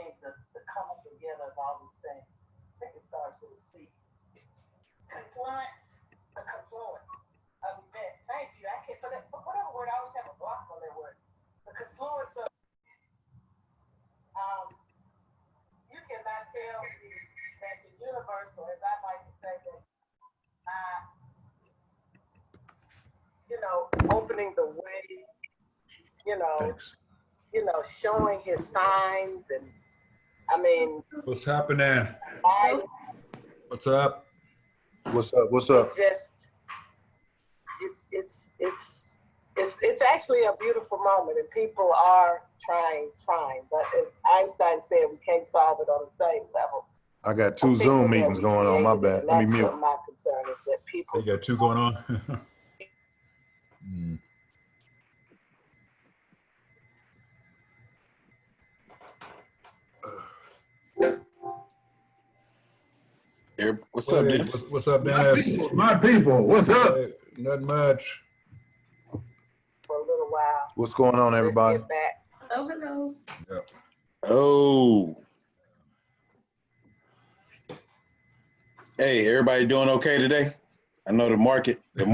means the coming together of all these things. I think it starts with a C. Confluence, a confluence of events. Thank you. I can't, but whatever word, I always have a block on that word. The confluence of, um, you cannot tell me that the universal, as I like to say, that opening the way, Thanks. Showing his signs, and I mean, What's happening? What's up? What's up? What's up? It's actually a beautiful moment, and people are trying. But as Einstein said, we can't solve it on the same level. I got two Zoom meetings going on. My bad. Let me mute. That's what my concern is, that people. You got two going on? What's up, Dennis? What's up, Dennis? My people, what's up? Hey, not much. For a little while. What's going on, everybody? Let's get back. Hello. Yep. Oh. Hey, everybody doing okay today? I know the market got the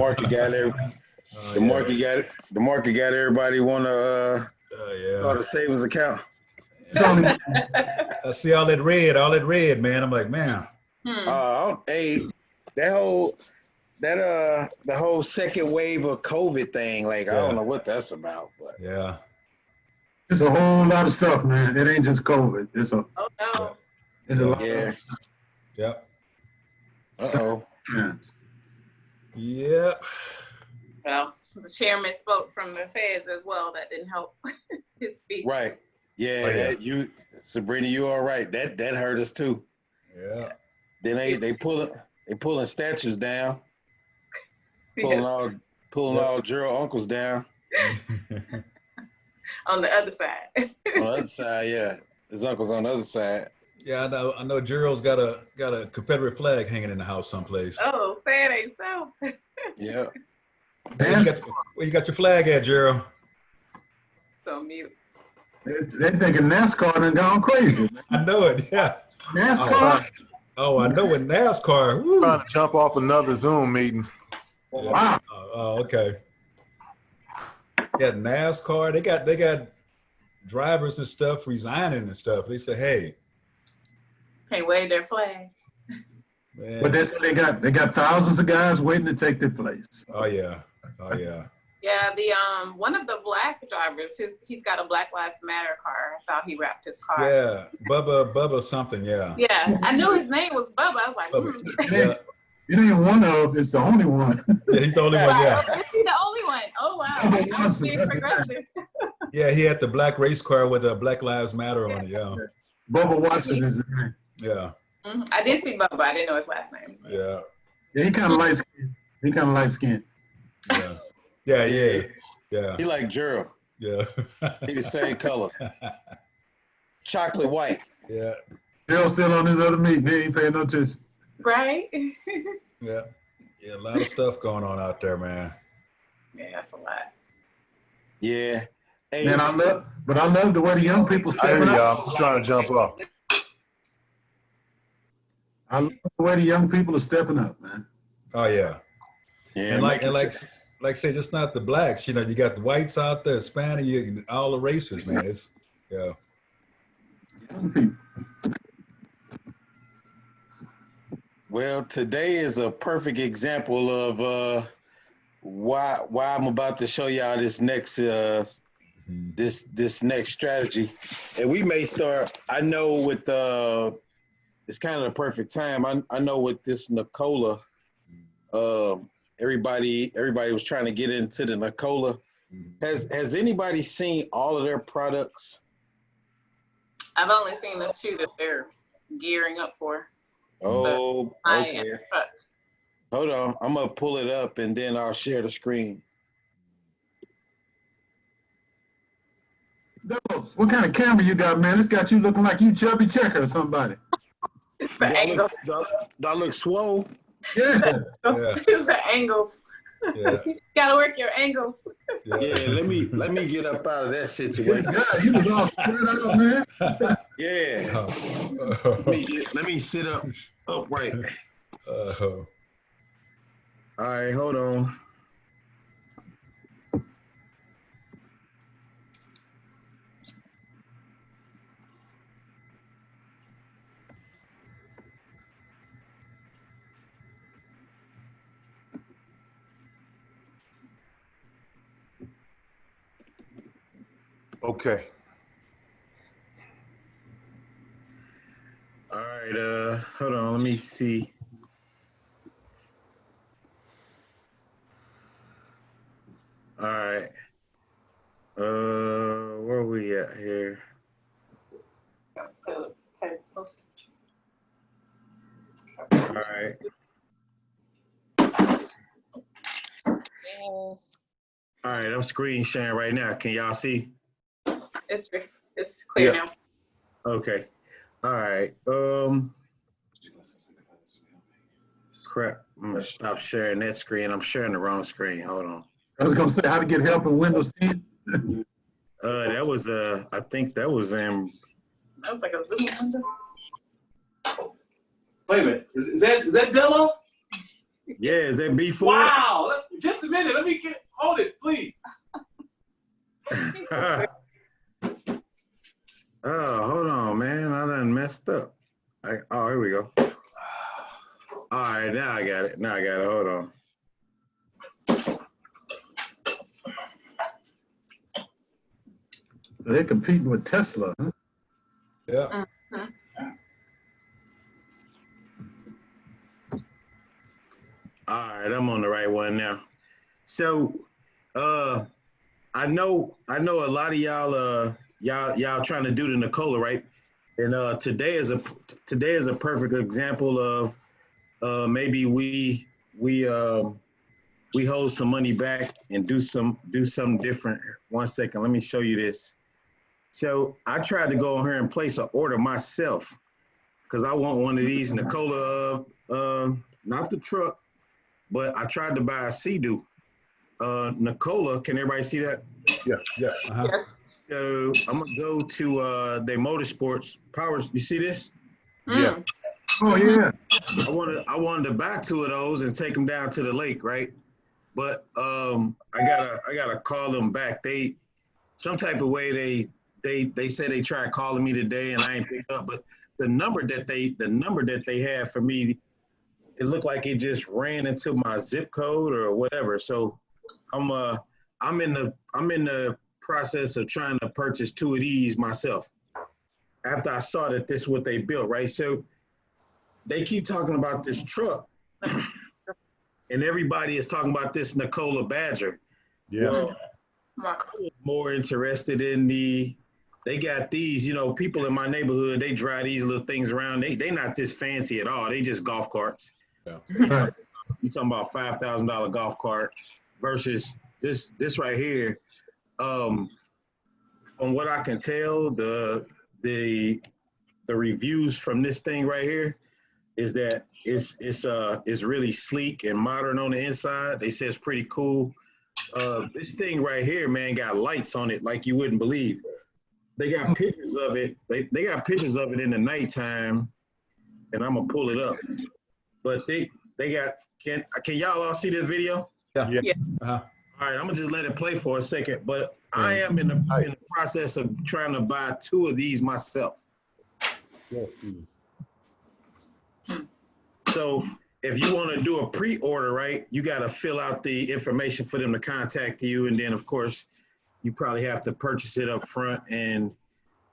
market got everybody want to start a savings account. I see all that red, man. I'm like, man. Hey, the whole second wave of COVID thing, like, I don't know what that's about, but yeah. It's a whole lot of stuff, man. It ain't just COVID. It's a lot of stuff. Yep. Uh-oh. Yeah. Well, the chairman spoke from the feds as well. That didn't help his speech. Right. Yeah, Sabrina, you all right. That hurt us too. Yeah. Then they pulling statues down, pulling all Gerald uncles down. On the other side. On the other side, yeah. His uncle's on the other side. Yeah, I know Gerald's got a Confederate flag hanging in the house someplace. Oh, say it ain't so. Yeah. Hey, where you got your flag at, Gerald? So mute. They thinking NASCAR done gone crazy. I know it, yeah. NASCAR? Oh, I know with NASCAR. Woo. Trying to jump off another Zoom meeting. Yeah. Wow. Oh, okay. Yeah, NASCAR. They got drivers and stuff resigning and stuff. They say, hey. Can't wave their flag. Man. But they got thousands of guys waiting to take their place. Oh yeah. Yeah, the one of the black drivers, he's got a Black Lives Matter car. I saw he wrapped his car. Yeah, Bubba something, yeah. Yeah, I knew his name was Bubba. I was like, Yeah. You ain't one of, it's the only one. Yeah, he's the only one, yeah. Is he the only one? Oh wow. I was being progressive. Yeah, he had the black race car with the Black Lives Matter on it, yeah. Bubba Watson is his name. Yeah. I did see Bubba. I didn't know his last name. Yeah. Yeah, he kind of light skinned. Yeah. Yeah. He like Gerald. Yeah. He the same color. Chocolate white. Yeah. Gerald's still on his other meeting. He ain't paying no attention. Right? Yeah. Yeah, a lot of stuff going on out there, man. Yeah, that's a lot. Yeah. Hey, Man, I love the way the young people I hear stepping up. y'all. I'm trying to jump off. I love the way the young people are stepping up, man. Oh yeah. yeah, And like say, just not the blacks, you got the whites out there, Hispanic, all the races, man. It's yeah. Young people. well, today is a perfect example of why I'm about to show y'all this next this next strategy. And we may start, I know with it's kind of the perfect time. I know with this Nikola, everybody was trying to get into the Nikola. Has anybody seen all of their products? I've only seen the two that they're gearing up for. Oh, okay. Truck. Hold on, I'm gonna pull it up and then I'll share the screen. Those, what kind of camera you got, man? It's got you looking like you Chubby Checker or somebody. It's the angles. Do I look swole? Yeah. Yeah. It's the angles. Yeah. You gotta work your angles. Yeah, let me get up out of that situation. Yeah, he was all spread out, man. Yeah, Let me sit up upright. Uh, All right, hold on. Okay. All right, hold on, let me see. All right. Where are we at here? Okay, close. All right. Yes. All right, I'm screen sharing right now. Can y'all see? It's clear Yeah. now. Okay. All right. Crap. I'm gonna stop sharing that screen. I'm sharing the wrong screen. Hold on. I was gonna say how to get help in Windows 10. That was I think that was That was like a Zoom window. Wait a minute. Is that Delos? yeah, is that B4? Wow. Just a minute. Let me hold it, please. Oh, hold on, man. I done messed up. Oh, here we go. All right, now I got it. Hold on. So they're competing with Tesla, huh? yeah. All right, I'm on the right one now. So, I know a lot of y'all trying to do the Nicola, right? And today is a perfect example of maybe we hold some money back and do something different. 1 second, let me show you this. So I tried to go on here and place an order myself because I want one of these Nicola, not the truck, but I tried to buy a Sea-Doo. Nicola, can everybody see that? Yeah. Yes. So I'm gonna go to their motorsports powers. You see this? Yeah. Oh yeah. I wanted to buy 2 of those and take them down to the lake, right? But I gotta call them back. They some type of way they said they tried calling me today and I ain't picked up. But the number that they had for me, it looked like it just ran into my zip code or whatever. So I'm in the process of trying to purchase 2 of these myself. After I saw that this is what they built, right? So they keep talking about this truck, and everybody is talking about this Nicola Badger. Yeah. Well, I was more interested in they got these, people in my neighborhood, they drive these little things around. They not this fancy at all. They just golf carts. Yeah. Right. You talking about $5,000 golf cart versus this right here. From what I can tell, the reviews from this thing right here is that it's really sleek and modern on the inside. They say it's pretty cool. This thing right here, man, got lights on it like you wouldn't believe. They got pictures of it. They got pictures of it in the nighttime, and I'm gonna pull it up. But they got can y'all all see this video? Yeah. Yeah. Uh-huh. All right, I'm gonna just let it play for a second. But I am in the process of trying to buy 2 of these myself. So if you want to do a pre-order, right, you got to fill out the information for them to contact you, and then of course you probably have to purchase it up front. And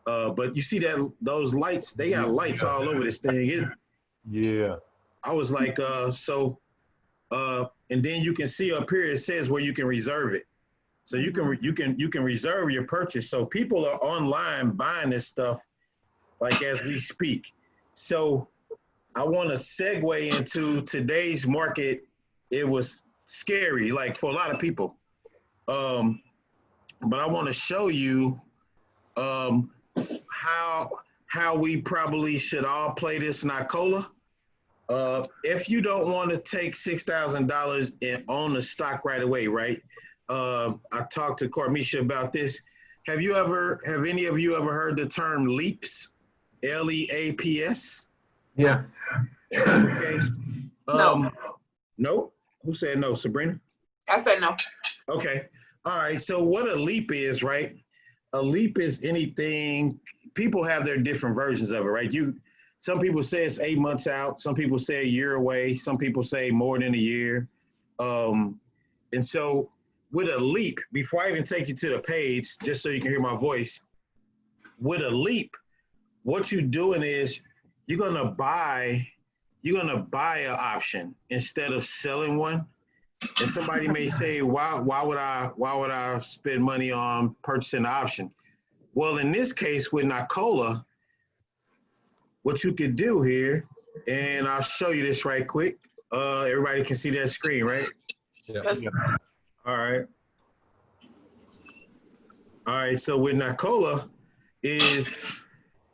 but you see that those lights, they got lights all over this thing. Yeah. I was like, and then you can see up here it says where you can reserve it. So you can reserve your purchase. So people are online buying this stuff like as we speak. So I want to segue into today's market. It was scary, like for a lot of people. But I want to show you how we probably should all play this Nicola. If you don't want to take $6,000 and own the stock right away, right? I talked to Cormisha about this. Have any of you ever heard the term leaps LEAPS? Yeah. Okay. No. No? Who said no? Sabrina? I said no. Okay. All right. So what a leap is, right? A leap is anything. People have their different versions of it, right? Some people say it's 8 months out. Some people say a year away. Some people say more than a year. And so with a leap, before I even take you to the page, just so you can hear my voice, with a leap, what you're doing is you're gonna buy an option instead of selling one. And somebody may say, why would I spend money on purchasing an option? Well, in this case with Nikola, what you could do here, and I'll show you this right quick. Everybody can see that screen, right? Yes. All right. All right. So with Nikola is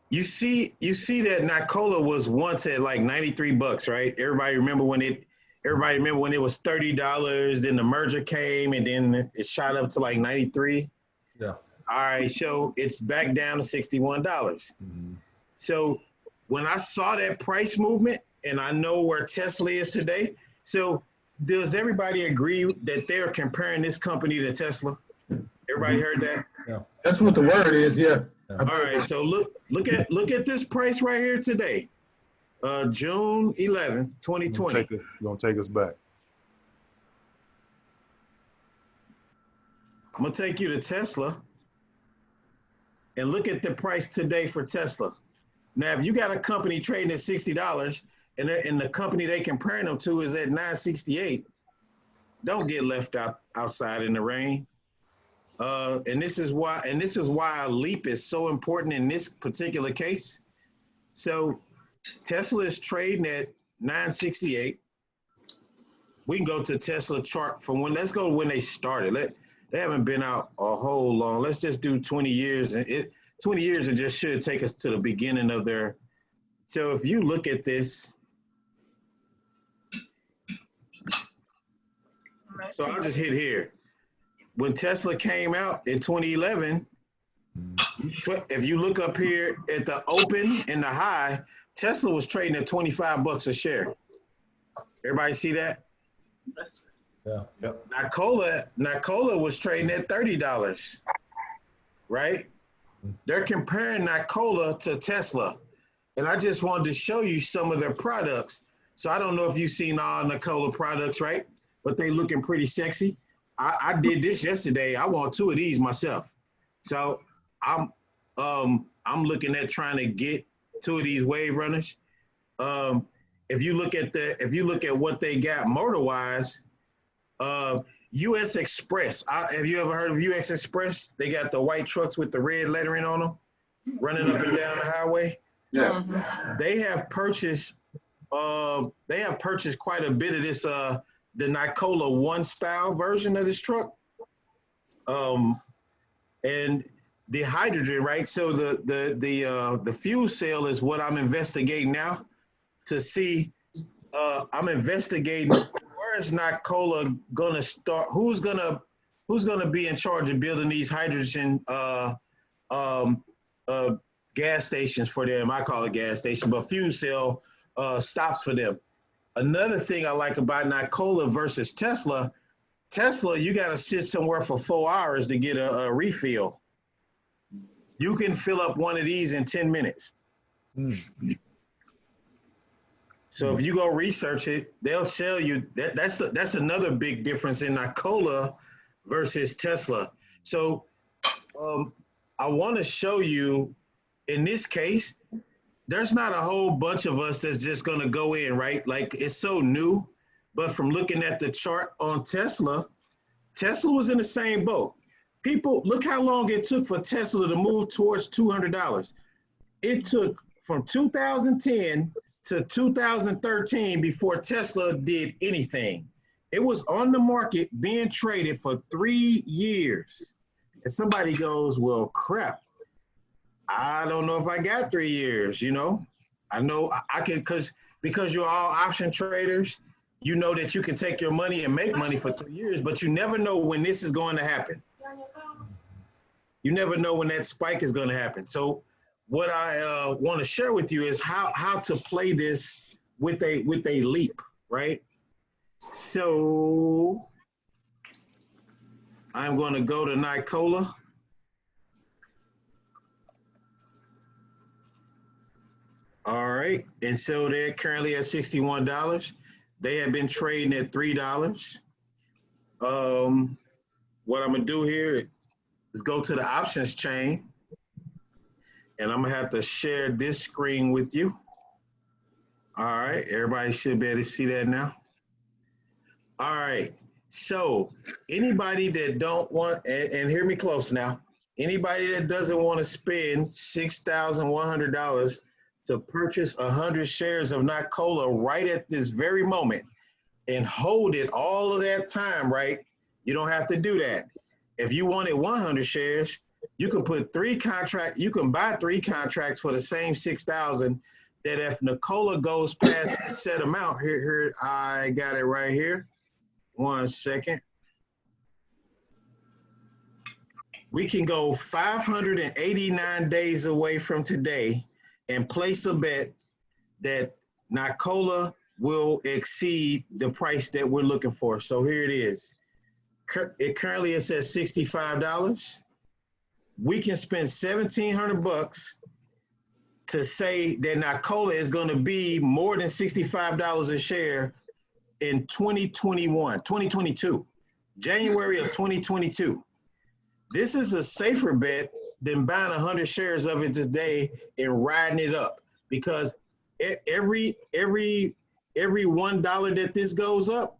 you see that Nikola was once at like $93, right? Everybody remember when it was $30, then the merger came and then it shot up to like 93. Yeah. All right. So it's back down to $61. Mm-hmm. So when I saw that price movement and I know where Tesla is today, so does everybody agree that they're comparing this company to Tesla? Everybody heard that? Yeah. That's what the word is, yeah. All right, so look at this price right here today. June 11th, 2020. You're gonna take us back. I'm gonna take you to Tesla and look at the price today for Tesla. Now, if you got a company trading at $60 and the company they comparing them to is at $968, don't get left outside in the rain. And this is why a leap is so important in this particular case. So Tesla is trading at $968. We can go to Tesla chart from let's go when they started. They haven't been out a whole long. Let's just do 20 years. 20 years, it just should take us to the beginning of their. So if you look at this, so I'll just hit here. When Tesla came out in 2011, if you look up here at the open and the high, Tesla was trading at $25 a share. Everybody see that? Yeah. Yep. Nikola was trading at $30, right? They're comparing Nikola to Tesla. And I just wanted to show you some of their products. So I don't know if you've seen all Nikola products, right? But they looking pretty sexy. I did this yesterday. I want 2 of these myself. So I'm looking at trying to get 2 of these wave runners. If you look at what they got motor wise, US Express. Have you ever heard of US Express? They got the white trucks with the red lettering on them, running up and down the highway. Yeah. They have purchased quite a bit of this the Nikola One style version of this truck. And the hydrogen, right? So the fuel cell is what I'm investigating now to see. I'm investigating where is Nikola gonna start? Who's gonna be in charge of building these hydrogen gas stations for them? I call it gas station, but fuel cell stops for them. Another thing I like about Nikola versus Tesla, you got to sit somewhere for 4 hours to get a refill. You can fill up one of these in 10 minutes. So if you go research it, they'll tell you that's another big difference in Nikola versus Tesla. So I want to show you, in this case, there's not a whole bunch of us that's just going to go in, right? Like, it's so new. But from looking at the chart on Tesla was in the same boat. People, look how long it took for Tesla to move towards $200. It took from 2010 to 2013 before Tesla did anything. It was on the market being traded for 3 years. And somebody goes, well, crap. I don't know if I got 3 years, you know. I know I can, because you're all option traders, you know that you can take your money and make money for 3 years, but you never know when this is going to happen. You never know when that spike is going to happen. So what I want to share with you is how to play this with a leap, right? So I'm going to go to Nicola. All right, and so they're currently at $61. They have been trading at $3. What I'm gonna do here is go to the options chain, and I'm gonna have to share this screen with you. All right, everybody should be able to see that now. All right, so anybody that don't want, and hear me close now, anybody that doesn't want to spend $6,100 to purchase 100 shares of Nicola right at this very moment and hold it all of that time, right? You don't have to do that. If you wanted 100 shares, you can put you can buy 3 contracts for the same 6,000, that if Nicola goes past the set amount, here, I got it right here. 1 second. We can go 589 days away from today and place a bet that Nicola will exceed the price that we're looking for. So here it is. It currently is at $65. We can spend $1,700 to say that Nicola is going to be more than $65 a share in 2022, January of 2022. This is a safer bet than buying 100 shares of it today and riding it up, because every $1 that this goes up,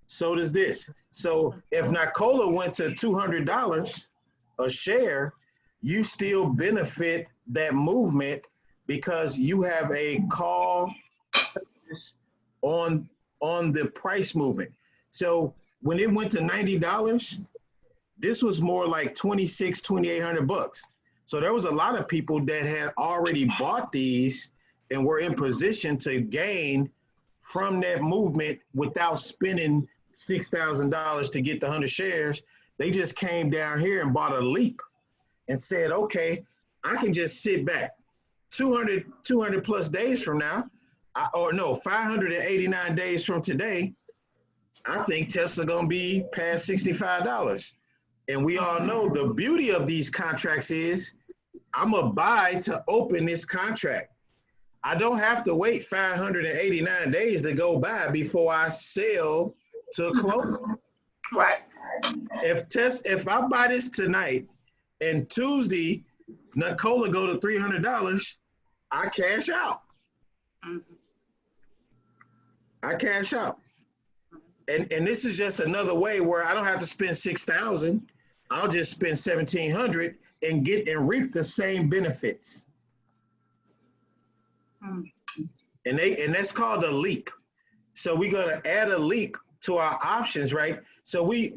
so does this. So if Nicola went to $200 a share, you still benefit that movement because you have a call on the price movement. So when it went to $90, this was more like $2,800. So there was a lot of people that had already bought these and were in position to gain from that movement without spending $6,000 to get the 100 shares. They just came down here and bought a leap and said, okay, I can just sit back 200 plus days from now, 589 days from today. I think Tesla gonna be past $65. And we all know the beauty of these contracts is I'm a buy to open this contract. I don't have to wait 589 days to go by before I sell to close. Right. If I buy this tonight and Tuesday, Nicola go to $300, I cash out. Mm-hmm. I cash out. And this is just another way where I don't have to spend $6,000. I'll just spend $1,700 and get and reap the same benefits. And that's called a leap. So we're gonna add a leap to our options, right? So we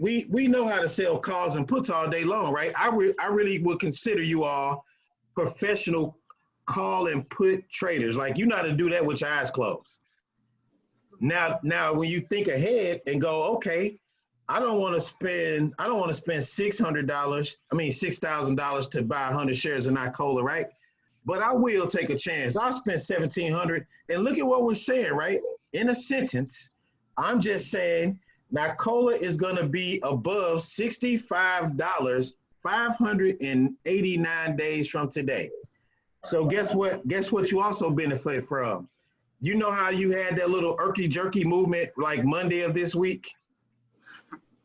know how to sell calls and puts all day long, right? I really would consider you all professional call and put traders. Like, you know how to do that with your eyes closed. Now when you think ahead and go, okay, I don't want to spend $6,000 to buy 100 shares of Nicola, right? But I will take a chance. I'll spend $1,700, and look at what we're saying, right? In a sentence, I'm just saying Nicola is going to be above $65 589 days from today. So guess what? Guess what you also benefit from? You know how you had that little irky jerky movement like Monday of this week?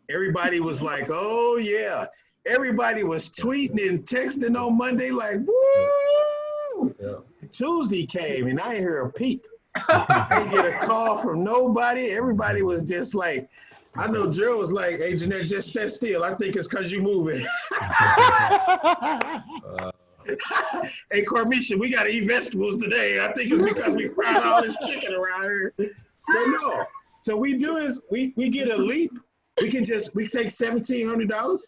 Everybody was like, oh yeah. Everybody was tweeting and texting on Monday like, woo! Yeah. Tuesday came and I didn't hear a peep. I didn't get a call from nobody. Everybody was just like, I know Joe was like, hey, Jeanette, just stand still. I think it's because you're moving. Hey, Carmisha, we got to eat vegetables today. I think it's because we fried all this chicken around here. So no. So we do is we get a leap. We take $1,700.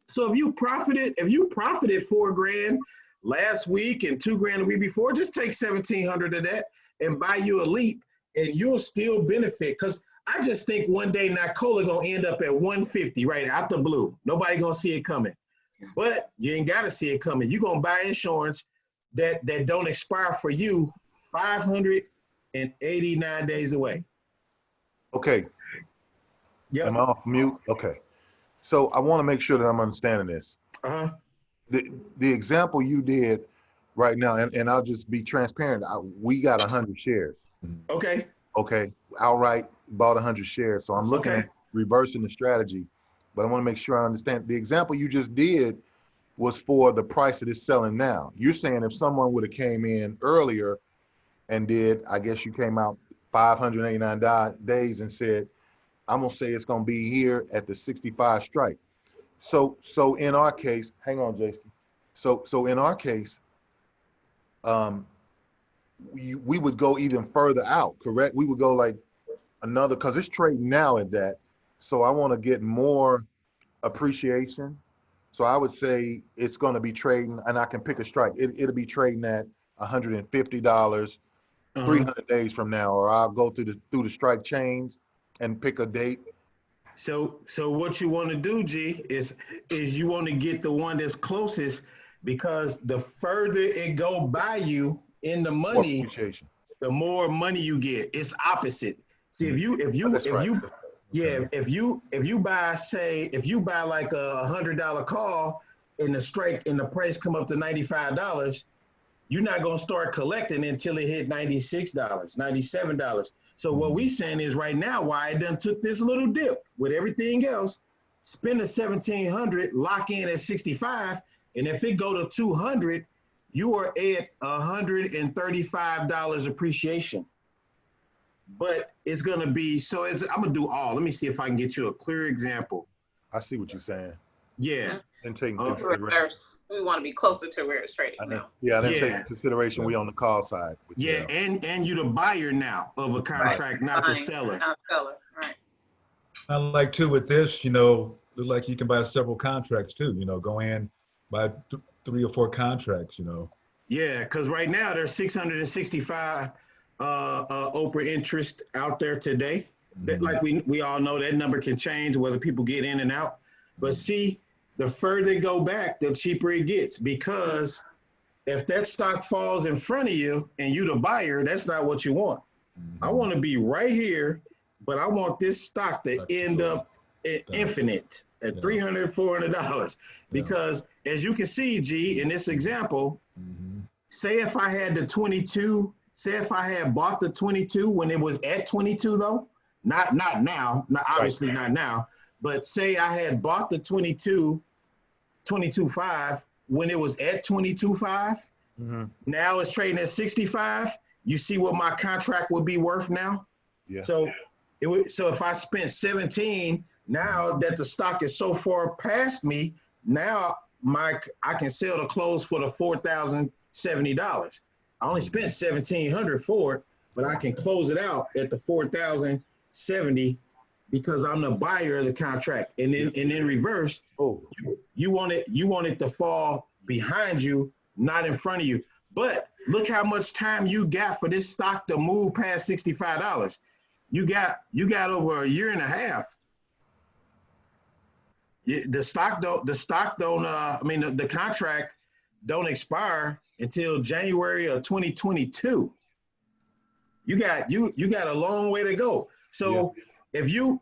So if you profited $4,000 last week and $2,000 the week before, just take $1,700 of that and buy you a leap, and you'll still benefit. Because I just think one day Nicola gonna end up at 150 right out the blue. Nobody gonna see it coming. But you ain't gotta see it coming. You're gonna buy insurance. that don't expire for you 589 days away. Okay. Yep. Am I off mute? Okay. So I want to make sure that I'm understanding this. Uh-huh. The example you did right now, and I'll just be transparent. We got 100 shares. Okay. Okay. Outright bought 100 shares. So I'm looking at reversing the strategy, but I want to make sure I understand. The example you just did was for the price that it's selling now. You're saying if someone would have came in earlier and did, I guess you came out 589 days and said, I'm gonna say it's gonna be here at the 65 strike. So in our case, hang on, Jason. So in our case, we would go even further out, correct? We would go like another, because it's trading now at that. So I want to get more appreciation. So I would say it's going to be trading, and I can pick a strike. It'll be trading at $150 300 days from now, or I'll go through the strike chains and pick a date. So what you want to do, G, is you want to get the one that's closest, because the further it go by you in the money, the more money you get. It's opposite. See, if you buy, say, if you buy like a $100 call and the strike and the price come up to $95, you're not gonna start collecting until it hit $96, $97. So what we saying is right now, why it done took this little dip with everything else, spend the 1,700, lock in at 65, and if it go to 200, you are at $135 appreciation. But it's gonna be, so I'm gonna do all. Let me see if I can get you a clear example. I see what you're saying. Yeah. And taking reverse. We want to be closer to where it's trading now. Yeah, then take consideration we on the call side. Yeah, and you the buyer now of a contract, not the seller. Not seller, right. I like too with this, look like you can buy several contracts too, go in, buy 3 or 4 contracts, Yeah, because right now there's 665 Oprah interest out there today. That, like we all know, that number can change whether people get in and out. But see, the further it go back, the cheaper it gets, because if that stock falls in front of you and you the buyer, that's not what you want. I want to be right here, but I want this stock to end up at infinite at $300, $400, because as you can see, G, in this example, say if I had the 22, say if I had bought the 22 when it was at 22 though, not now, obviously not now, but say I had bought the 22.5 when it was at 22.5. Now it's trading at 65. You see what my contract would be worth now? Yeah. So if I spent 17, now that the stock is so far past me, now I can sell the close for the $4,070. I only spent $1,700 for it, but I can close it out at the $4,070 because I'm the buyer of the contract. And then in reverse, you want it to fall behind you, not in front of you. But look how much time you got for this stock to move past $65. You got over a year and a half. The contract don't expire until January of 2022. You got a long way to go. So if you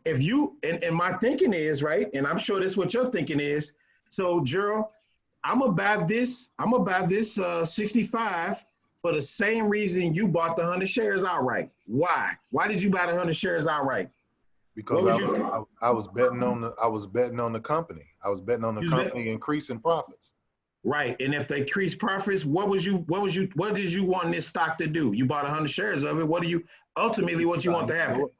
and my thinking is, right, and I'm sure that's what your thinking is. So Gerald, I'm about this 65 for the same reason you bought the 100 shares outright. Why? Why did you buy the 100 shares outright? Because I was betting on the company. I was betting on the company increasing profits. Right. And if they increase profits, what did you want this stock to do? You bought 100 shares of it. What you want to happen?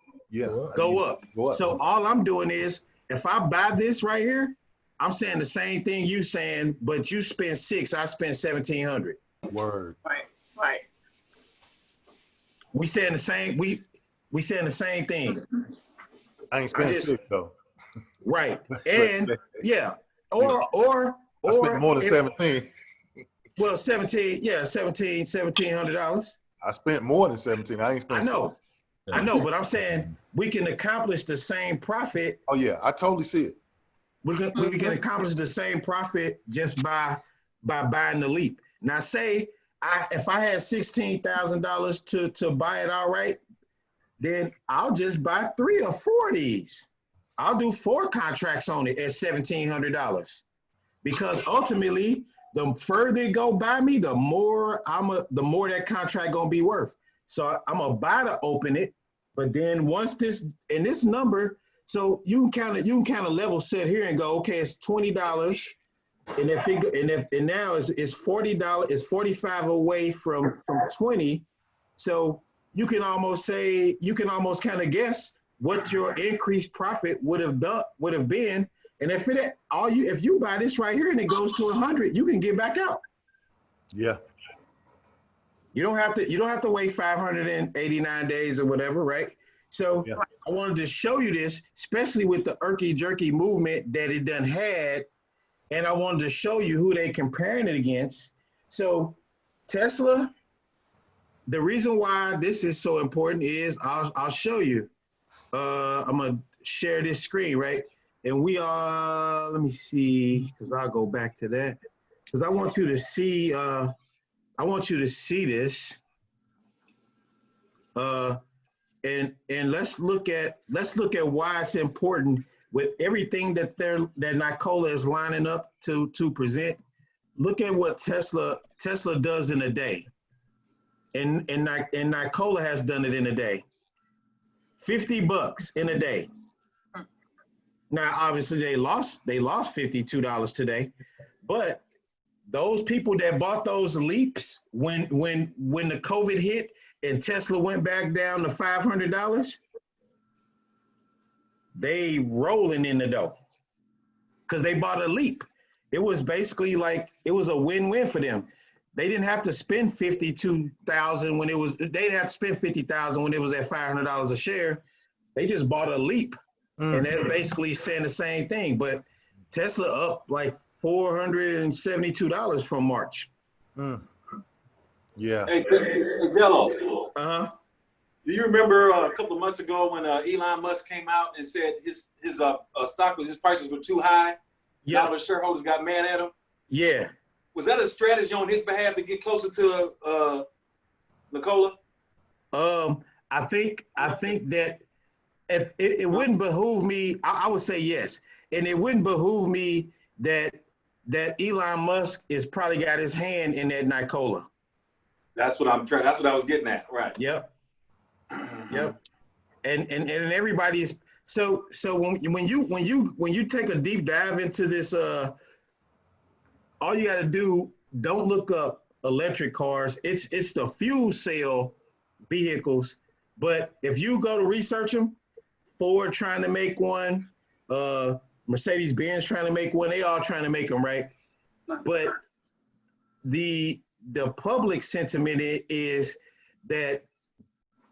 Go up. So all I'm doing is, if I buy this right here, I'm saying the same thing you saying, but you spend 6, I spend 1,700. Word. Right. We saying the same. We saying the same thing. I ain't spending 6 though. Right. And or I spent more than 17. Well, 1,700. I spent more than 17. I ain't spent. I know, but I'm saying we can accomplish the same profit. Oh yeah, I totally see it. We can accomplish the same profit just by buying the leap. Now, say if I had $16,000 to buy it outright, then I'll just buy 3 or 4 of these. I'll do 4 contracts on it at $1,700, because ultimately, the further it go by me, the more that contract gonna be worth. So I'm gonna buy to open it, but then once this number, so you can kind of level set here and go, okay, it's $20, and now it's $40, it's 45 away from 20, so you can almost kind of guess what your increased profit would have been, and if you buy this right here and it goes to 100, you can get back out. Yeah. You don't have to wait 589 days or whatever, right? So yeah. I wanted to show you this, especially with the irky jerky movement that it done had, and I wanted to show you who they comparing it against. So Tesla, the reason why this is so important is I'll show you. I'm gonna share this screen, right? And we are, let me see, because I'll go back to that, because I want you to see. I want you to see this, and let's look at why it's important with everything that Nikola is lining up to present. Look at what Tesla does in a day, and Nikola has done it in a day. $50 in a day. Now, obviously, they lost $52 today, but those people that bought those leaps when the COVID hit and Tesla went back down to $500, they rolling in the dough because they bought a leap. It was basically like it was a win-win for them. They didn't have to spend $52,000 when it was. They didn't have to spend $50,000 when it was at $500 a share. They just bought a leap, and they're basically saying the same thing. But Tesla up like $472 from March. Yeah. Hey, Delos. Do you remember a couple of months ago when Elon Musk came out and said his prices were too high? Yeah. Now the shareholders got mad at him. Yeah. Was that a strategy on his behalf to get closer to Nikola? I think that if it wouldn't behoove me, I would say yes, and it wouldn't behoove me that Elon Musk is probably got his hand in that Nikola. That's what I was getting at, right? Yep. Yep. And everybody's so when you take a deep dive into this, all you got to do, don't look up electric cars. It's the fuel cell vehicles. But if you go to research them, Ford trying to make one, Mercedes-Benz trying to make one, they all trying to make them, right? But the public sentiment is that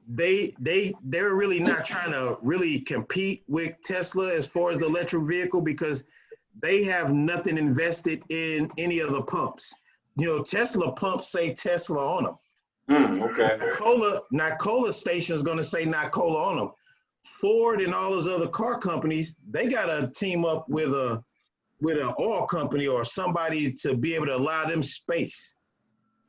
they're really not trying to really compete with Tesla as far as the electric vehicle, because they have nothing invested in any of the pumps. You know, Tesla pumps say Tesla on them. Okay. Nikola station is going to say Nikola on them. Ford and all those other car companies, they got to team up with an oil company or somebody to be able to allow them space,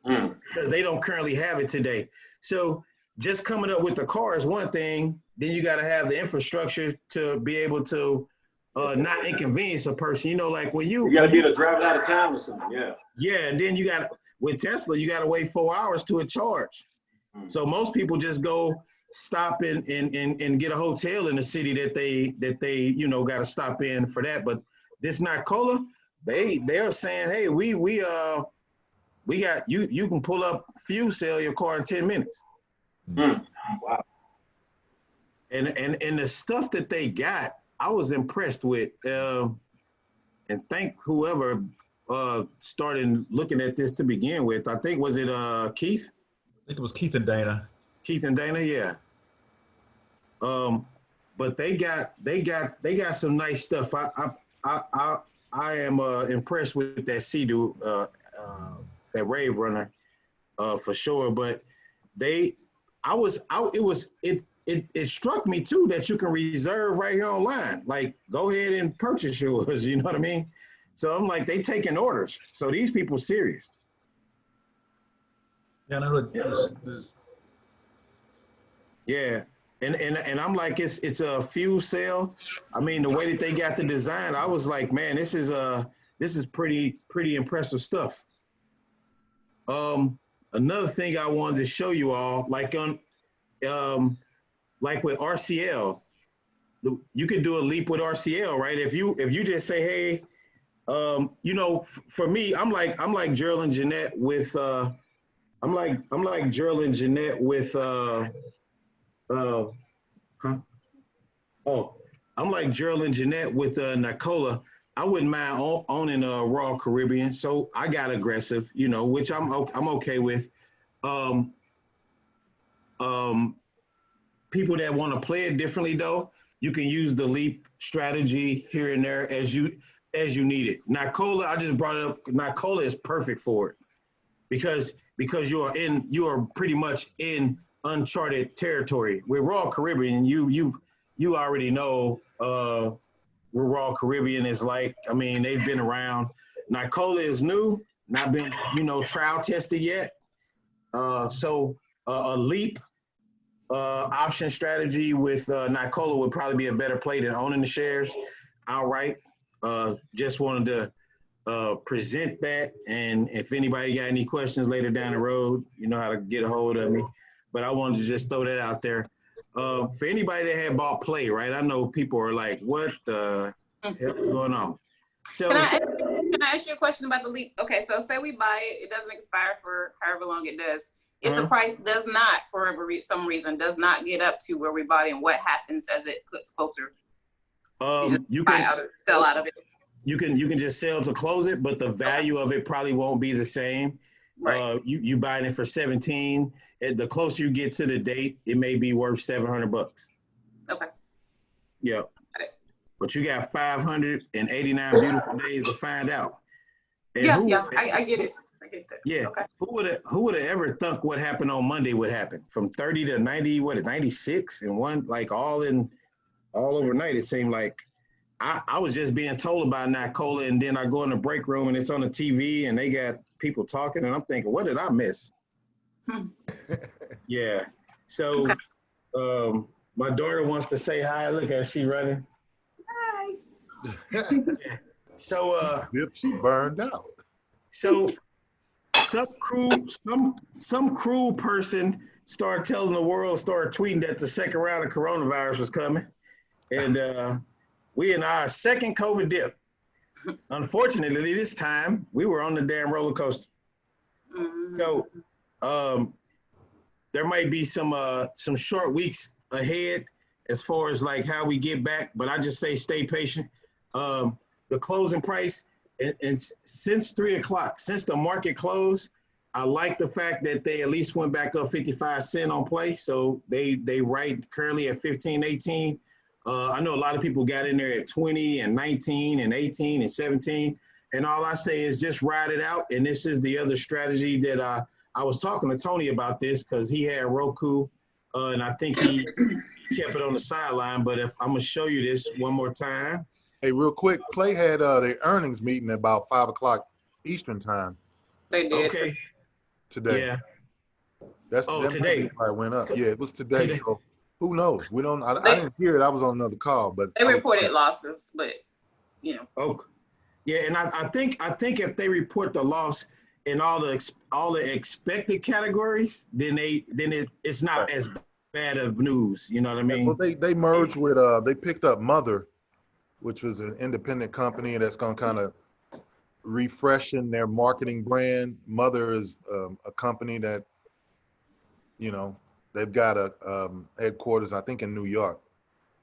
because they don't currently have it today. So just coming up with the car is one thing. Then you got to have the infrastructure to be able to not inconvenience a person. You know, like when you got to be able to drive it out of town or something. Yeah. Yeah, and then you got, with Tesla, you got to wait 4 hours to a charge. So most people just go stop and get a hotel in the city that they you know got to stop in for that. But this Nikola, they're saying, hey, we got you can pull up fuel cell your car in 10 minutes. Wow. And the stuff that they got, I was impressed with. And thank whoever started looking at this to begin with. I think, was it Keith? I think it was Keith and Dana. Keith and Dana, yeah. But they got some nice stuff. I am impressed with that Sea-Doo, that Rave Runner, for sure. But it struck me too that you can reserve right here online. Like, go ahead and purchase yours. You know what I mean? So I'm like, they taking orders. So these people serious. Yeah, no, Yeah. And I'm like, it's a fuel cell. I mean, the way that they got the design, I was like, man, this is pretty impressive stuff. Another thing I wanted to show you all, like like with RCL, you could do a leap with RCL, right? If you just say, hey, you know, for me, I'm like Gerald and Jeanette with I'm like Gerald and Jeanette with I'm like Gerald and Jeanette with Nicola. I wouldn't mind owning a Royal Caribbean, so I got aggressive, you know, which I'm okay with. People that want to play it differently, though, you can use the leap strategy here and there as you need it. Nicola, I just brought it up. Nicola is perfect for it because you are pretty much in uncharted territory. With Royal Caribbean, you already know what Royal Caribbean is like. I mean, they've been around. Nicola is new, not been, you know, trial tested yet. So a leap option strategy with Nicola would probably be a better play than owning the shares outright. Just wanted to present that, and if anybody got any questions later down the road, you know how to get a hold of me. But I wanted to just throw that out there. For anybody that had bought play, right? I know people are like, what the hell is going on? So can I ask you a question about the leap? Okay, so say we buy it, it doesn't expire for however long it does. If the price does not, for some reason, does not get up to where we bought it, what happens as it gets closer? You can sell out of it. You can just sell to close it, but the value of it probably won't be the same. Right. You buying it for 17. The closer you get to the date, it may be worth $700. Okay. Yeah. But you got 589 beautiful days to find out. And I get it. I get that. Yeah. Okay. Who would have ever thunk what happened on Monday would happen? From 30 to 90, 96 and one, like all overnight, it seemed like. I was just being told about Nicola, and then I go in the break room and it's on the TV and they got people talking and I'm thinking, what did I miss? Yeah. So my daughter wants to say hi. Look at she running. Hi. So she burned out. So some cruel person started telling the world, started tweeting that the second round of coronavirus was coming. And we in our second COVID dip. Unfortunately, this time we were on the damn roller coaster. Mm-hmm. So there might be some short weeks ahead as far as like how we get back, but I just say stay patient. The closing price, and since 3 o'clock, since the market closed, I like the fact that they at least went back up 55 cents on play. So they right currently at 15.18. I know a lot of people got in there at 20 and 19 and 18 and 17. And all I say is just ride it out. And this is the other strategy that I was talking to Tony about this because he had Roku and I think he kept it on the sideline. But if I'm going to show you this one more time. Hey, real quick, Play had their earnings meeting at about 5 o'clock Eastern time. They did. Okay. Today. Yeah. That today. Probably went up. Yeah, it was today. So who knows? We don't. I didn't hear it. I was on another call, but they reported losses. But you know. Okay. Yeah, and I think if they report the loss in all the expected categories, then it's not as bad of news. You know what I mean? Well, they merged with they picked up Mother, which was an independent company that's going to kind of refreshen their marketing brand. Mother is a company that, you know, they've got a headquarters, I think, in New York.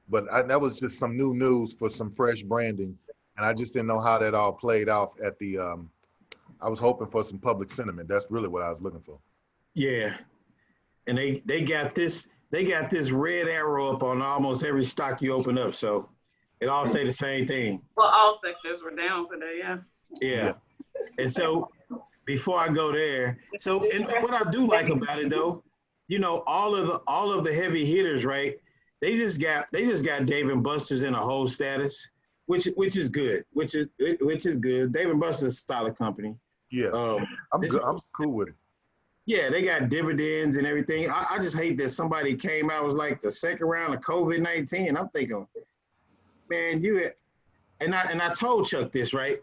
But that was just some new news for some fresh branding. And I just didn't know how that all played out at the I was hoping for some public sentiment. That's really what I was looking for. Yeah. And they got this red arrow up on almost every stock you open up. So it all say the same thing. Well, all sectors were down today, yeah. Yeah. And so before I go there, and what I do like about it though, you know, all of the heavy hitters, right? They just got Dave & Buster's in a hold status, which is good. Which is good. Dave & Buster's is a solid company. Yeah. I'm cool with it. Yeah, they got dividends and everything. I just hate that somebody came out, was like the second round of COVID-19. I'm thinking, man, and I told Chuck this, right?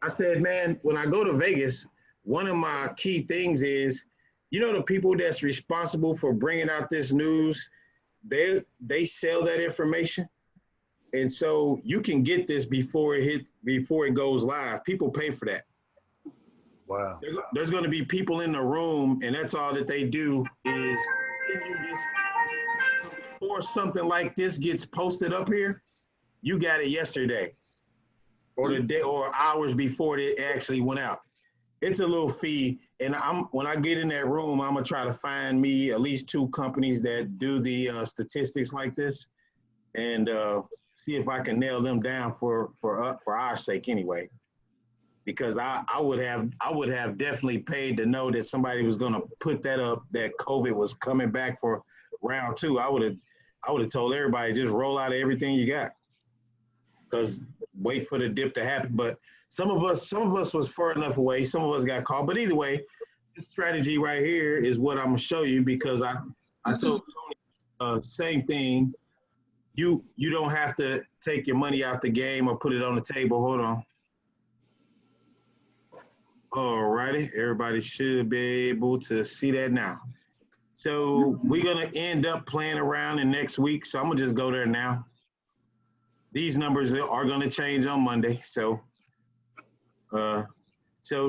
I said, man, when I go to Vegas, one of my key things is, the people that's responsible for bringing out this news, they sell that information. And so you can get this before it goes live. People pay for that. Wow. There's going to be people in the room, and that's all that they do is before something like this gets posted up here, you got it yesterday or the day or hours before it actually went out. It's a little fee. And when I get in that room, I'm going to try to find me at least 2 companies that do the statistics like this and see if I can nail them down for our sake anyway. Because I would have definitely paid to know that somebody was going to put that up, that COVID was coming back for round 2. I would have told everybody, just roll out everything you got, because wait for the dip to happen. But some of us was far enough away. Some of us got caught. But either way, this strategy right here is what I'm gonna show you, because I told Tony same thing. You don't have to take your money out the game or put it on the table. Hold on. All righty, everybody should be able to see that now. So we're gonna end up playing around in next week. So I'm gonna just go there now. These numbers are gonna change on Monday. So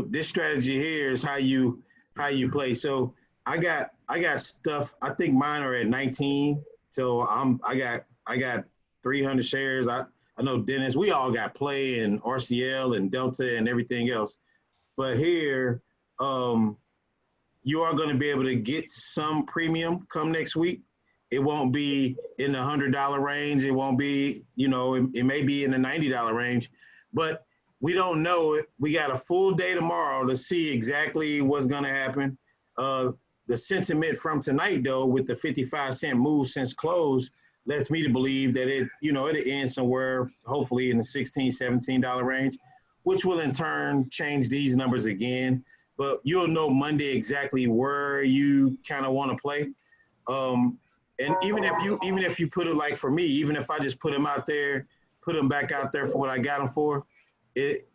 this strategy here is how you play. So I got stuff. I think mine are at 19. So I got 300 shares. I know Dennis. We all got play and RCL and Delta and everything else. But here, you are going to be able to get some premium come next week. It won't be in the $100 range. It won't be, it may be in the $90 range, but we don't know it. We got a full day tomorrow to see exactly what's going to happen. The sentiment from tonight, though, with the 55-cent move since close, lets me to believe that it'll end somewhere, hopefully in the $16, $17 range, which will in turn change these numbers again. But you'll know Monday exactly where you kind of want to play. And even if you put it, like for me, even if I just put them out there, put them back out there for what I got them for,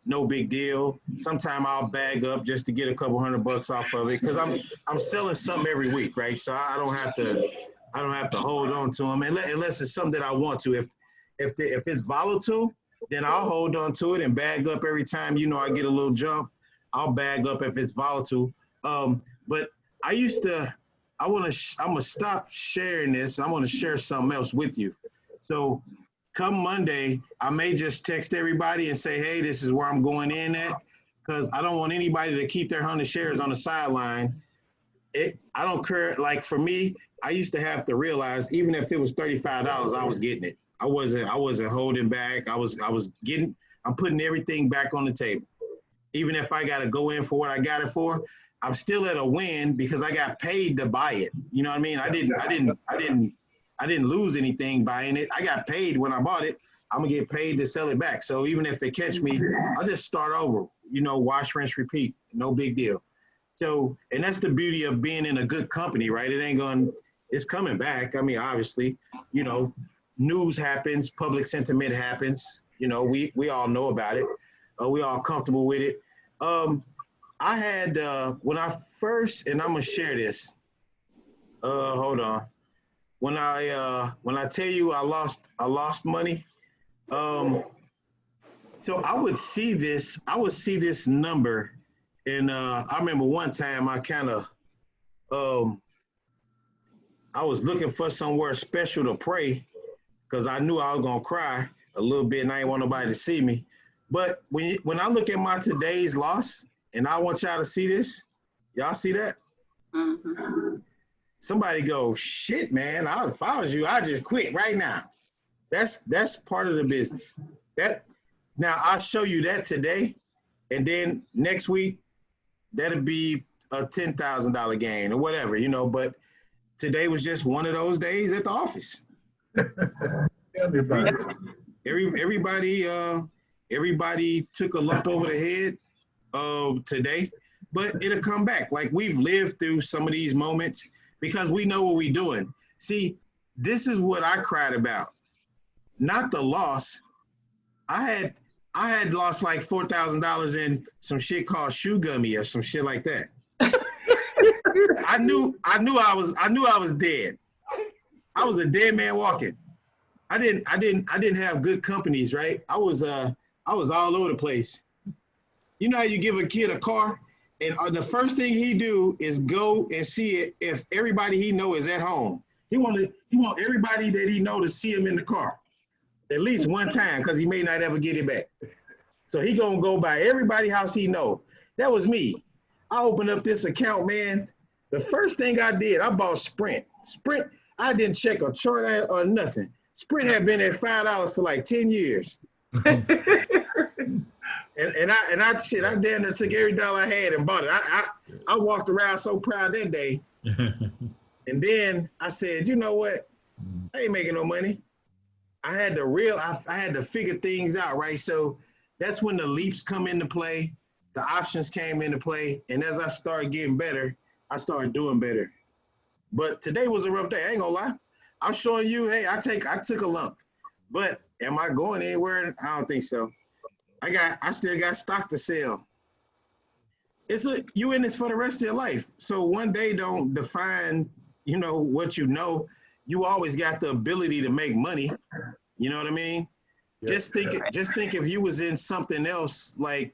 no big deal. Sometime I'll bag up just to get a couple $100 off of it, because I'm selling something every week, right? So I don't have to hold on to them unless it's something that I want to. If it's volatile, then I'll hold on to it and bag up every time I get a little jump. I'll bag up if it's volatile. But I'm gonna stop sharing this. I'm gonna share something else with you. So come Monday, I may just text everybody and say, hey, this is where I'm going in at, because I don't want anybody to keep their 100 shares on the sideline. I don't care. Like for me, I used to have to realize, even if it was $35, I was getting it. I wasn't holding back. I'm putting everything back on the table. Even if I got to go in for what I got it for, I'm still at a win because I got paid to buy it. You know what I mean? I didn't lose anything buying it. I got paid when I bought it. I'm gonna get paid to sell it back. So even if they catch me, I'll just start over. Wash, rinse, repeat. No big deal. So, and that's the beauty of being in a good company, right? It's coming back. I mean, obviously, news happens, public sentiment happens. We all know about it. We all comfortable with it. I had, when I first, and I'm gonna share this. Hold on. When I tell you I lost money, so I would see this number, and I remember one time I kind of, I was looking for somewhere special to pray, because I knew I was gonna cry a little bit and I didn't want nobody to see me. But when I look at my today's loss, and I want y'all to see this, y'all see that? Mm-hmm. Somebody go, shit, man, if I was you, I'd just quit right now. That's part of the business. Now I'll show you that today, and then next week, that'll be a $10,000 gain or whatever, but today was just one of those days at the office. Everybody took a lump over the head today, but it'll come back. Like we've lived through some of these moments because we know what we're doing. See, this is what I cried about, not the loss. I had lost like $4,000 in some shit called shoe gummy or some shit like that. I knew I was dead. I was a dead man walking. I didn't have good companies, right? I was all over the place. You know how you give a kid a car and the first thing he do is go and see it if everybody he know is at home. He want everybody that he know to see him in the car at least one time because he may not ever get it back. So he gonna go by everybody's house he know. That was me. I opened up this account, man. The first thing I did, I bought Sprint. Sprint, I didn't check a chart or nothing. Sprint had been at $5 for like 10 years. and I damn near took every dollar I had and bought it. I walked around so proud that day. And then I said, you know what? I ain't making no money. I had to figure things out, right? So that's when the leaps come into play. The options came into play. And as I started getting better, I started doing better. But today was a rough day. I ain't gonna lie. I'm showing you, hey, I took a lump. But am I going anywhere? I don't think so. I still got stock to sell. You in this for the rest of your life. So one day don't define, what you know. You always got the ability to make money. You know what I mean? Yeah. Just think if you was in something else, like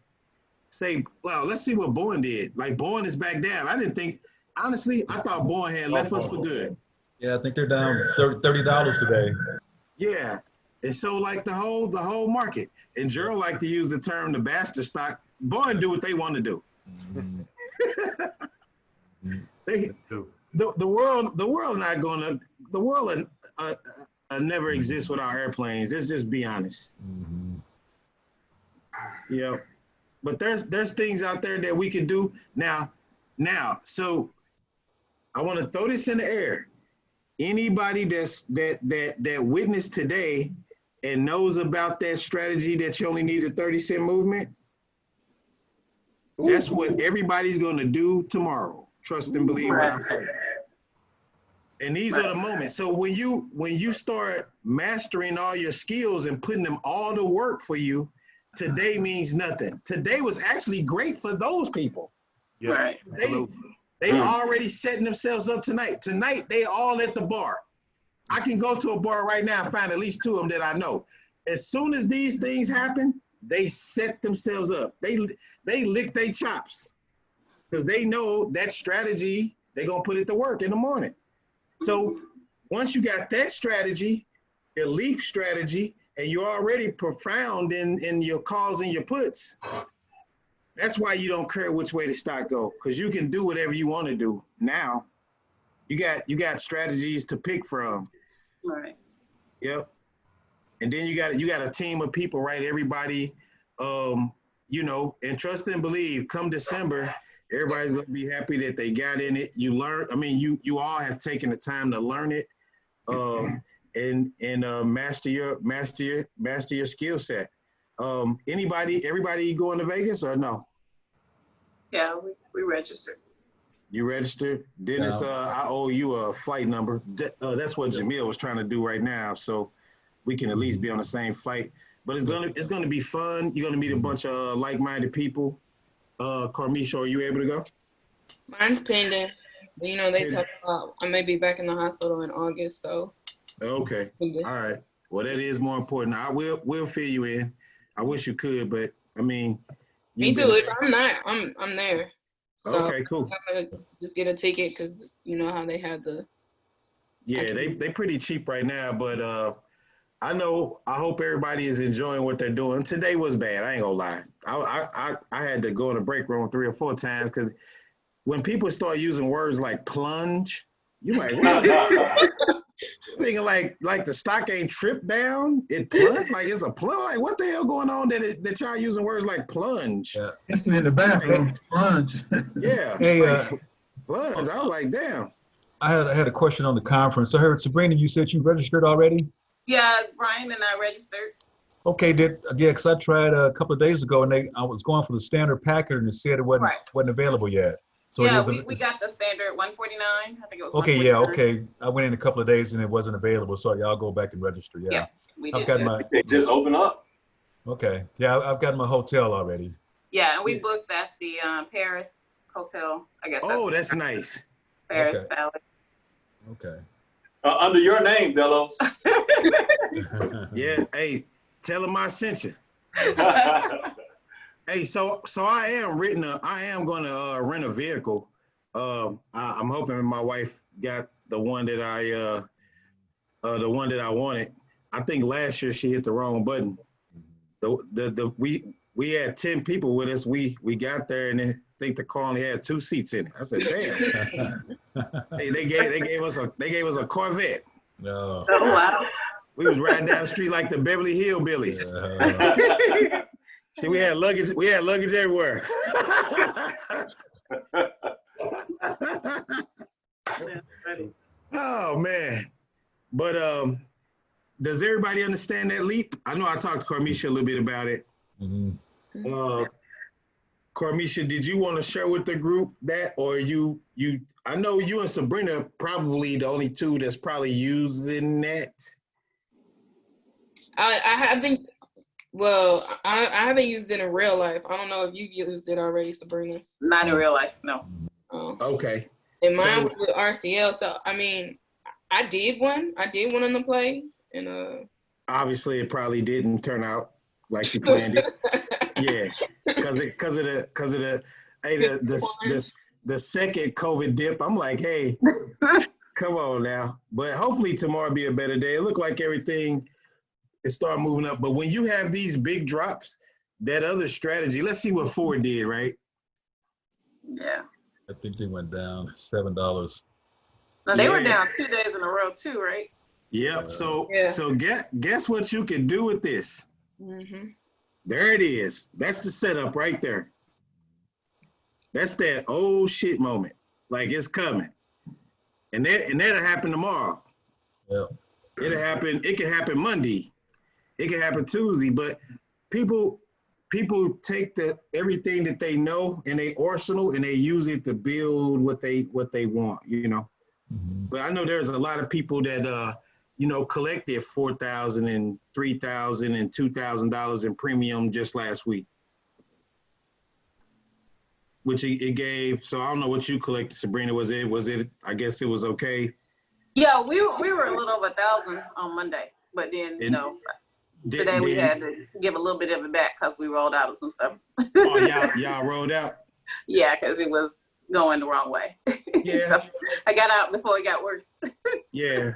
say, well, let's see what Boeing did. Like Boeing is back down. Honestly, I thought Boeing had left us for good. Yeah, I think they're down $30 today. Yeah. And so like the whole market. And Gerald like to use the term the bastard stock. Boeing do what they want to do. The world never exists without airplanes. Let's just be honest. Mm-hmm. Yeah. But there's things out there that we can do now. So I want to throw this in the air. Anybody that witnessed today and knows about that strategy that you only need a 30-cent movement, that's what everybody's going to do tomorrow. Trust and believe what I say. And these are the moments. So when you start mastering all your skills and putting them all to work for you, today means nothing. Today was actually great for those people. Yeah, right. They already setting themselves up tonight. Tonight, they all at the bar. I can go to a bar right now and find at least 2 of them that I know. As soon as these things happen, they set themselves up. They lick their chops because they know that strategy, they're going to put it to work in the morning. So once you got that strategy, your leap strategy, and you're already profound in your calls and your puts, that's why you don't care which way the stock go, because you can do whatever you want to do. Now, you got strategies to pick from. Right. Yep. And then you got a team of people, right? Everybody, and trust and believe. Come December, everybody's gonna be happy that they got in it. You learn. I mean, you all have taken the time to learn it, and master your skill set. Everybody going to Vegas or no? Yeah, we registered. You registered? Dennis, I owe you a flight number. That's what Jamil was trying to do right now, so we can at least be on the same flight. But it's gonna be fun. You're gonna meet a bunch of like-minded people. Carmisha, are you able to go? Mine's pending. They talk about I may be back in the hospital in August, so. Okay. All right. Well, that is more important. We'll fill you in. I wish you could, but I mean. Me too. If I'm not, I'm there. So okay, cool. I'm gonna just get a ticket because you know how they have the. Yeah, they pretty cheap right now, but I hope everybody is enjoying what they're doing. Today was bad. I ain't gonna lie. I had to go in the break room 3 or 4 times because when people start using words like plunge, you're like, what? Thinking like the stock ain't tripped down, it plunged, like it's a plunge. Like what the hell going on that y'all using words like plunge? Yeah. It's in the bathroom, plunge. Yeah. Hey, plunge. I was like, damn. I had a question on the conference. I heard Sabrina, you said you registered already? Yeah, Brian and I registered. Okay, because I tried a couple of days ago, and I was going for the standard packet, and it said it wasn't available yet. So yeah, we got the standard 149. I think it was. Okay, yeah, okay. I went in a couple of days and it wasn't available, so y'all go back and register. Yeah, we I've got They just open up. Okay, yeah, I've got my hotel already. Yeah, and we booked at the Paris Hotel. I guess. Oh, that's nice. Paris Valley. Okay. Under your name, Delos. Yeah, hey, tell them I sent you. Hey, so I am going to rent a vehicle. I'm hoping my wife got the one that I wanted. I think last year she hit the wrong button. We had 10 people with us. We got there and I think the car only had 2 seats in it. I said, damn. Hey, they gave us a Corvette. No. Oh wow. We was riding down the street like the Beverly Hillbillies. See, we had luggage everywhere. Oh man. But does everybody understand that leap? I know I talked to Carmisha a little bit about it. Mm-hmm. Carmisha, did you want to share with the group that, or you I know you and Sabrina probably the only two that's probably using that. I haven't. Well, I haven't used it in real life. I don't know if you used it already, Sabrina. Not in real life, no. Oh. Okay. And mine was with RCL. So I mean, I did one on the play, and obviously it probably didn't turn out like you planned it. Yeah, because of the second COVID dip. I'm like, hey, come on now. But hopefully tomorrow will be a better day. It looked like everything is starting moving up. But when you have these big drops, that other strategy. Let's see what Ford did, right? Yeah. I think they went down $7. No, they were down 2 days in a row too, right? Yep. So guess what you can do with this? Mm-hmm. There it is. That's the setup right there. That's that oh shit moment. Like it's coming. And that'll happen tomorrow. Yeah. It can happen Monday. It can happen Tuesday. But people take everything that they know in their arsenal and they use it to build what they want, you know. Mm-hmm. But I know there's a lot of people that collected $4,000 and $3,000 and $2,000 in premium just last week, which it gave. So I don't know what you collected, Sabrina. Was it? I guess it was okay. Yeah, we were a little over 1,000 on Monday, but then today we had to give a little bit of it back because we rolled out of some stuff. Oh, y'all rolled out? Yeah, because it was going the wrong way. Yeah. So I got out before it got worse. Yeah.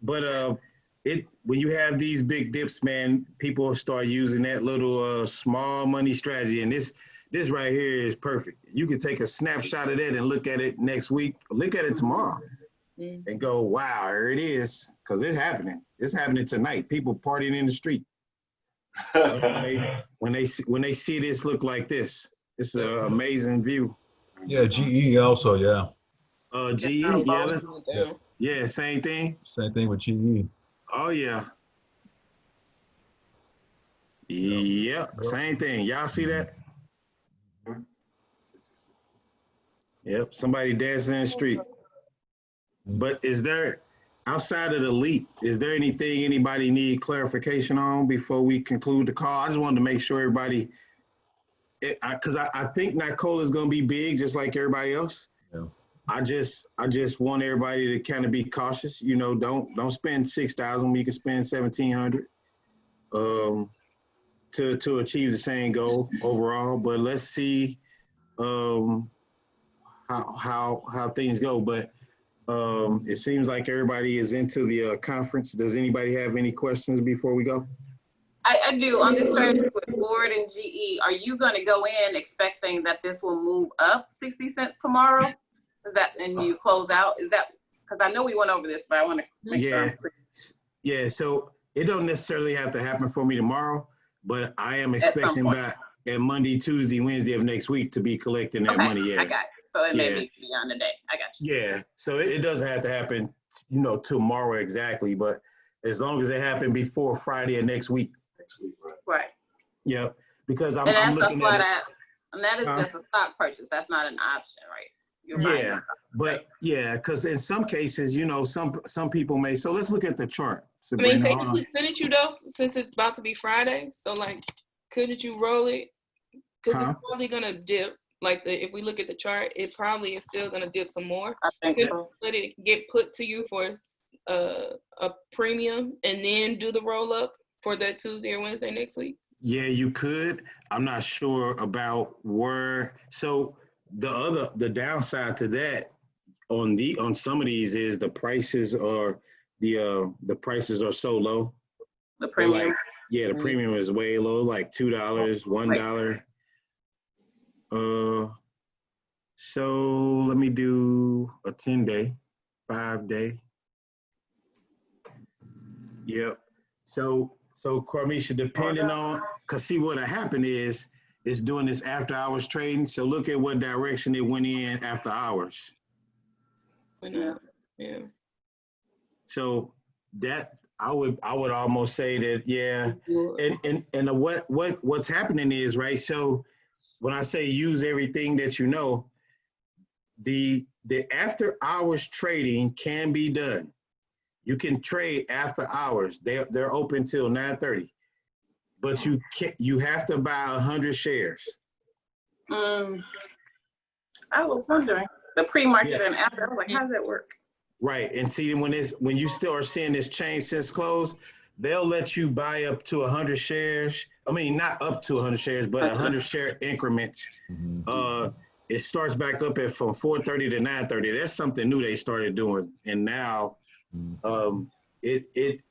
But when you have these big dips, man, people start using that little small money strategy, and this right here is perfect. You can take a snapshot of that and look at it next week, look at it tomorrow, and go, wow, here it is, because it's happening. It's happening tonight. People partying in the street. when they see this look like this, it's an amazing view. Yeah, GE also, yeah. GE, yeah, same thing. Same thing with GE. Oh yeah. Yep, same thing. Y'all see that? Yep, somebody dancing in the street. But is there, outside of the leap, is there anything anybody need clarification on before we conclude the call? I just wanted to make sure everybody, because I think Nicola is going to be big just like everybody else. Yeah. I just want everybody to kind of be cautious. You know, don't spend $6,000 when you can spend $1,700 to achieve the same goal overall. But let's see how things go. But it seems like everybody is into the conference. Does anybody have any questions before we go? I do. On this strategy with Ford and GE, are you going to go in expecting that this will move up 60 cents tomorrow? Is that, and you close out? Is that, because I know we went over this, but I want to make sure. Yeah, so it don't necessarily have to happen for me tomorrow, but I am expecting that at Monday, Tuesday, Wednesday of next week to be collecting that money. Yeah, I got it. So it may be beyond the day. I got you. Yeah, so it doesn't have to happen, tomorrow exactly, but as long as it happened before Friday of next week. next week, right? Right. Yep. Because I'm And that's looking a flat at it. out, and that is just a stock purchase. That's not an option, right? You're buying Yeah, it. but yeah, because in some cases, you know, some people may. So let's look at the chart. I mean, Sabrina, hold on. technically, couldn't you though, since it's about to be Friday? So like, couldn't you roll it? Because it's probably gonna dip. Like if we look at the chart, it probably is still gonna dip some more. I think so. Let it get put to you for a premium, and then do the roll up for that Tuesday or Wednesday next week. Yeah, you could. I'm not sure about where. So the downside to that on some of these is the prices are the prices are so low. The premium. Like, yeah, the premium is way low, like $2, $1. So let me do a 10-day, 5-day. Yep. So Carmisha, depending on, cause see what'll happen is it's doing this after hours trading. So look at what direction it went in after hours. Yeah. So that I would almost say that, yeah. And what's happening is, right, so when I say use everything that you know, the after hours trading can be done. You can trade after hours. They're open till 9:30, but you have to buy 100 shares. I was wondering the pre-market and after. I was like, how does that work? Right, and see when you still are seeing this change since close, they'll let you buy up to 100 shares. I mean, not up to 100 shares, but 100 share increments. It starts back up at from 4:30 to 9:30. That's something new they started doing, and now. It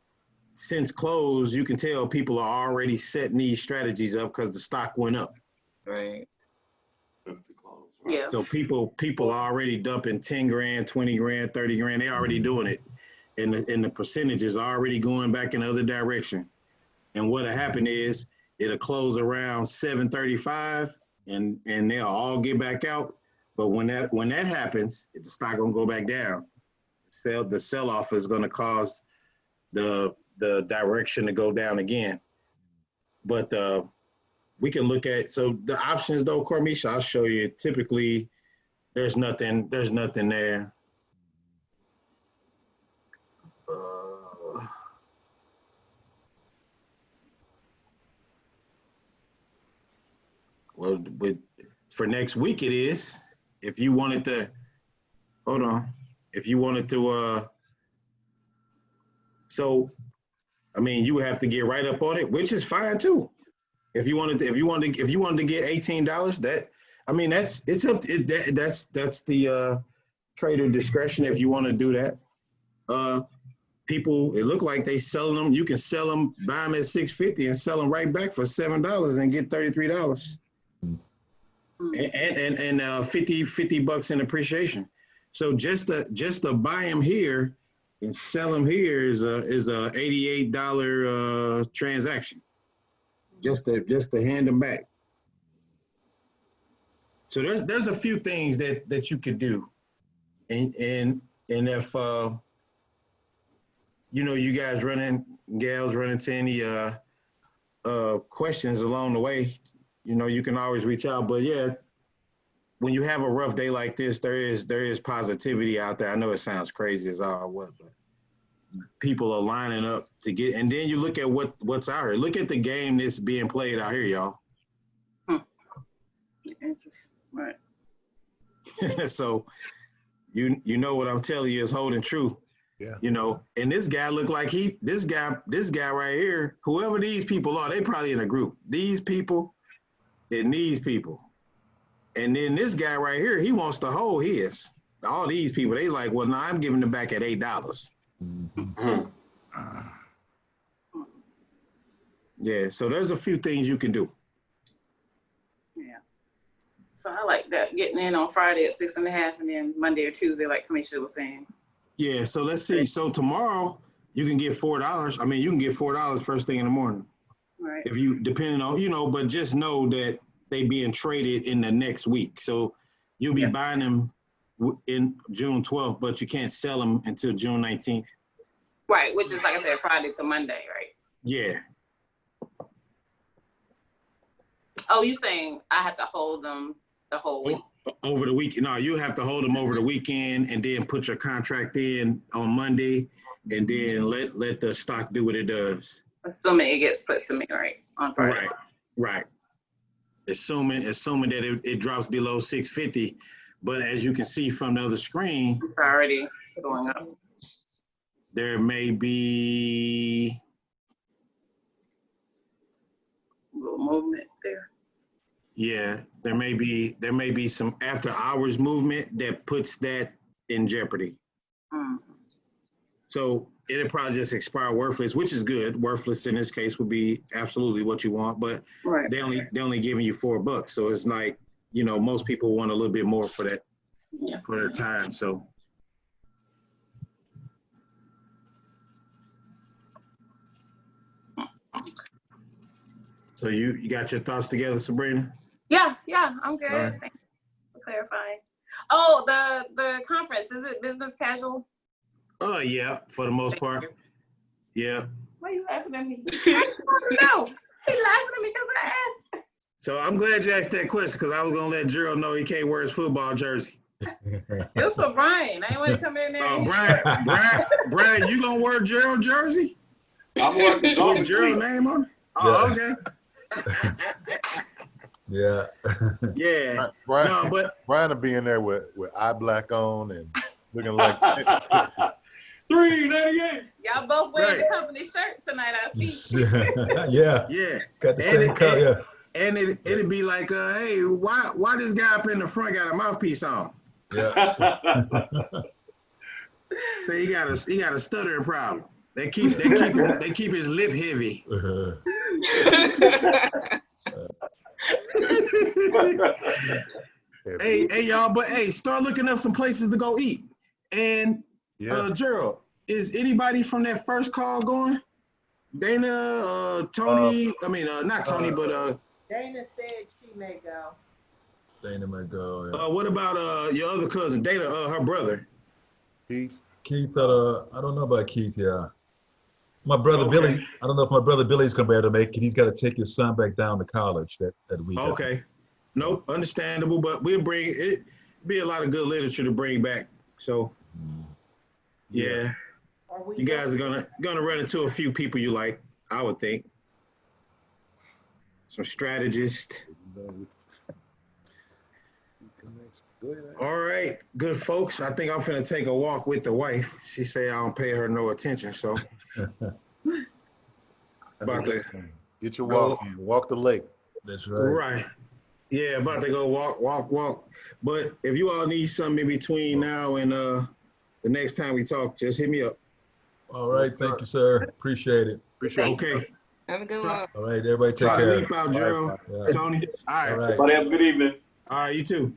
since close, you can tell people are already setting these strategies up because the stock went up. Right. Yeah. So people are already dumping 10 grand, 20 grand, 30 grand. They already doing it, and the percentages are already going back in the other direction. And what'll happen is it'll close around 7:35, and they'll all get back out. But when that happens, the stock gonna go back down. The sell-off is going to cause the direction to go down again. But we can look at, so the options though, Carmisha, I'll show you. Typically, there's nothing there. Well, for next week it is. If you wanted to, hold on. If you wanted to, so, I mean, you would have to get right up on it, which is fine too. If you wanted to get $18, that, I mean, that's up to it. That's the trader discretion if you want to do that. People, it look like they selling them. You can sell them, buy them at $6.50 and sell them right back for $7 and get $33. And 50 bucks in appreciation. So just to buy them here and sell them here is a $88 transaction. Just to hand them back. So there's a few things that you could do, and if you know, you guys gals run into any questions along the way, you know, you can always reach out. But yeah, when you have a rough day like this, there is positivity out there. I know it sounds crazy as all what, but people are lining up to get. And then you look at what's out here. Look at the game that's being played out here, y'all. Interesting. Right. So you know what I'm telling you is holding true. Yeah. You know, and this guy looked like this guy right here, whoever these people are, they probably in a group. These people and these people. And then this guy right here, he wants to hold his. All these people, they like, well, no, I'm giving them back at $8. Yeah, so there's a few things you can do. Yeah. So I like that, getting in on Friday at 6.5 and then Monday or Tuesday, like Kamisha was saying. Yeah, so let's see. So tomorrow you can get $4. I mean, you can get $4 first thing in the morning. Right. If you, depending on, you know, but just know that they being traded in the next week. So you'll be buying them in June 12th, but you can't sell them until June 19th. Right, which is, like I said, Friday to Monday, right? Yeah. Oh, you saying I have to hold them the whole week? Over the weekend. No, you have to hold them over the weekend and then put your contract in on Monday and then let the stock do what it does. Assuming it gets put to me on Friday. Right. Assuming that it drops below 650, but as you can see from the other screen, it's already going up. There may be a little movement there. Yeah, there may be some after hours movement that puts that in jeopardy. So it'll probably just expire worthless, which is good. Worthless in this case would be absolutely what you want, but they only giving you $4. So it's like, you know, most people want a little bit more for that, for their time. So. So you got your thoughts together, Sabrina? Yeah, I'm good. Right. Thanks for clarifying. Oh, the conference, is it business casual? Oh yeah, for the most part. Yeah. Why are you laughing at me? No, he laughing at me because I asked. So I'm glad you asked that question because I was gonna let Gerald know he can't wear his football jersey. It was for Brian. I didn't want to come in there. Brian, you gonna wear Gerald jersey? I'm wearing with Gerald name on it? Oh, okay. Yeah. Yeah. Brian will be in there with eye black on and looking like 398. Y'all both wearing the company shirt tonight, I see. Yeah. Got the same color. And it'd be like, hey, why this guy up in the front got a mouthpiece on? Yeah. So he got a stuttering problem. They keep his lip heavy. Hey y'all, but hey, start looking up some places to go eat. And Gerald, is anybody from that first call going? Dana, Tony, not Tony, but Dana said she may go. Dana may go. Yeah. What about your other cousin, Dana, her brother? Keith, I don't know about Keith, yeah. My brother Billy, I don't know if my brother Billy's gonna be able to make it. He's got to take his son back down to college that week. Okay. Nope, understandable, but we'll bring it. Be a lot of good literature to bring back. So, yeah, you guys are gonna run into a few people you like, I would think. Some strategists. All right, good folks. I think I'm finna take a walk with the wife. She say I don't pay her no attention, so. About to get your walk in. Walk the lake. That's right. Right. Yeah, about to go walk. But if you all need something in between now and the next time we talk, just hit me up. All right, thank you, sir. Appreciate it. Okay. Have a good one. All right, everybody take care. Leap out, Gerald. Tony. All right. Everybody have a good evening. All right, you too.